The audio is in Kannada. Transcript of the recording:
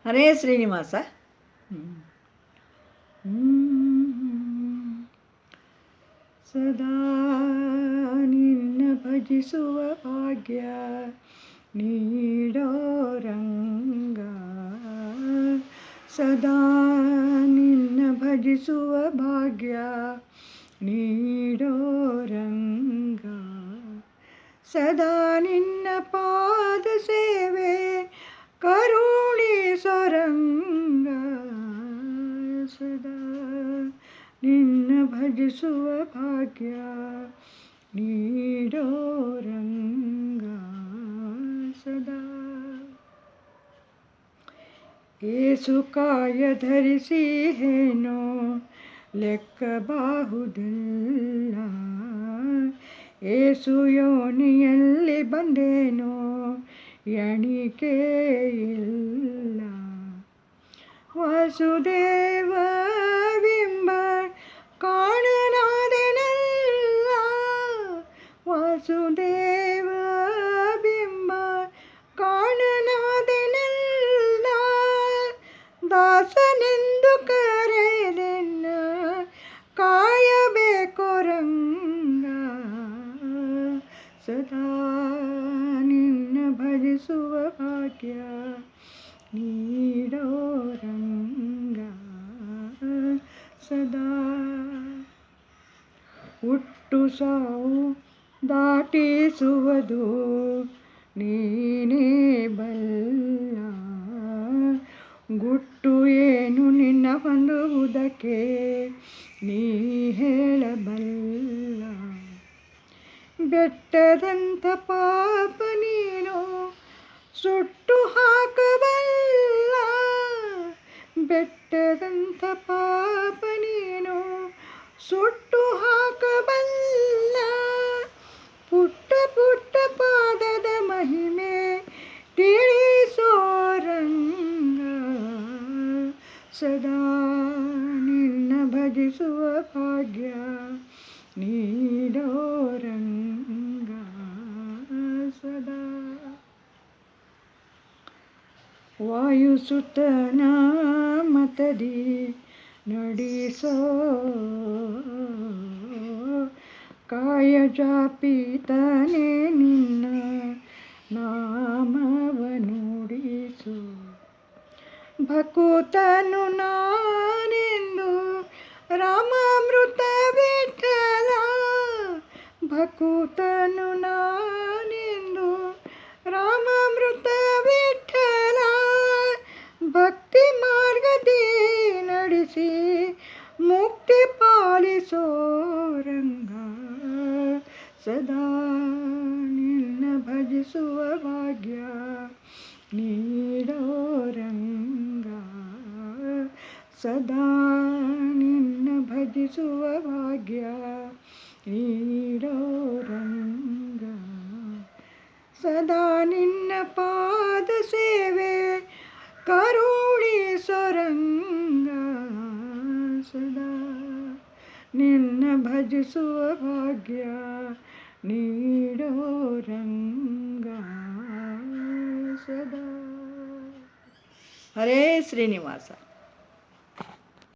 ಹರೇ ಶ್ರೀನಿವಾಸ. ಸದಾ ನಿನ್ನ ಭಜಿಸುವ ಭಾಗ್ಯ ನೀಡೋ ರಂಗ, ಸದಾ ನಿನ್ನ ಭಜಿಸುವ ಭಾಗ್ಯ ನೀಡೋ ರಂಗ, ಸದಾ ನಿನ್ನ ಪಾದ ಸೇವೆ ಕರುಣಿಸೋ ರಂಗ, ಸದಾ ನಿನ್ನ ಭಜಿಸುವ ಭಾಗ್ಯ ನೀಡೋ ರಂಗ, ಸದಾ. ಏಸು ಕಾಯ ಧರಿಸಿ ಏನೋ ಲೆಕ್ಕಬಹುದಿಲ್ಲ, ಏಸು ಯೋನಿಯಲ್ಲಿ ಬಂದೇನೋ ಎಣಿಕೆ ಇಲ್ಲ, ವಸುದೇವ ಬಿಂಬ ಕಾಣನಾದೆನಲ್ಲ, ವಾಸುದೇವ ಬಿಂಬ ಕಾಣನಾದೆನಲ್ಲ, ದಾಸನೆಂದು ಕರೆದೆನ್ನ ಕಾಯಬೇಕು ರಂಗ, ಸದಾ ನಿನ್ನ ಭಜಿಸುವ ಭಾಗ್ಯ ನೀಡೋ ರಂಗ, ಸದಾ. ಹುಟ್ಟು ಸಾವು ದಾಟಿಸುವುದು ನೀನೇ ಬಲ್ಲ, ಗುಟ್ಟು ಏನು ನಿನ್ನ ಹೊಂದುವುದಕ್ಕೆ ನೀ ಹೇಳಬಲ್ಲ, ಬೆಟ್ಟದಂಥ ಪಾಪ ನೀನು ಸುಟ್ಟು ಹಾಕಬಲ್ಲ, ಬೆಟ್ಟದಂಥ ಪಾಪ ನೀನು ಸುಟ್ಟು ಹಾಕಬಲ್ಲ, ಪುಟ್ಟ ಪುಟ್ಟ ಪಾದದ ಮಹಿಮೆ ತಿಳಿಸೋ ರಂಗ, ಸದಾ ನಿನ್ನ ಭಜಿಸುವ ಭಾಗ್ಯ ನೀಡೋ ರಂಗ, ಸದಾ. ವಾಯುಸುತನ ಮತದಿ ನಡೆಸೋ ಕಾಯ ಜಾಪಿತನೇ ನಿನ್ನ ನಾಮವ ನುಡಿಸು, ಭಕುತನು ನಾನೆಂದು ರಾಮಾಮೃತ ವಿಠಲ, ಭಕುತನು ನಾನೆಂದು ರಾಮಾಮೃತ ವಿಠಲ, ಭಕ್ತಿ ಮಾರ್ಗದಿ ನಡೆಸಿ ಮುಕ್ತಿ ಪಾಲಿಸೋ ರಂಗ, ಸದಾ ನಿನ್ನ ಭಜಿಸುವ ಭಾಗ್ಯ ನೀಡೋ ರಂಗ, ಸದಾ ನಿನ್ನ ಭಜಿಸುವ ಭಾಗ್ಯ ನೀಡೋ ರಂಗ, ಸದಾ ನಿನ್ನ ಪಾದ ಸೇವೆ ಕರುಣಿಸೋ ರಂಗ, ಸದಾ ನಿನ್ನ ಭಜಿಸುವ ಭಾಗ್ಯ ನೀಡೋ ರಂಗ, ಸದಾ. ಹರೇ ಶ್ರೀನಿವಾಸ.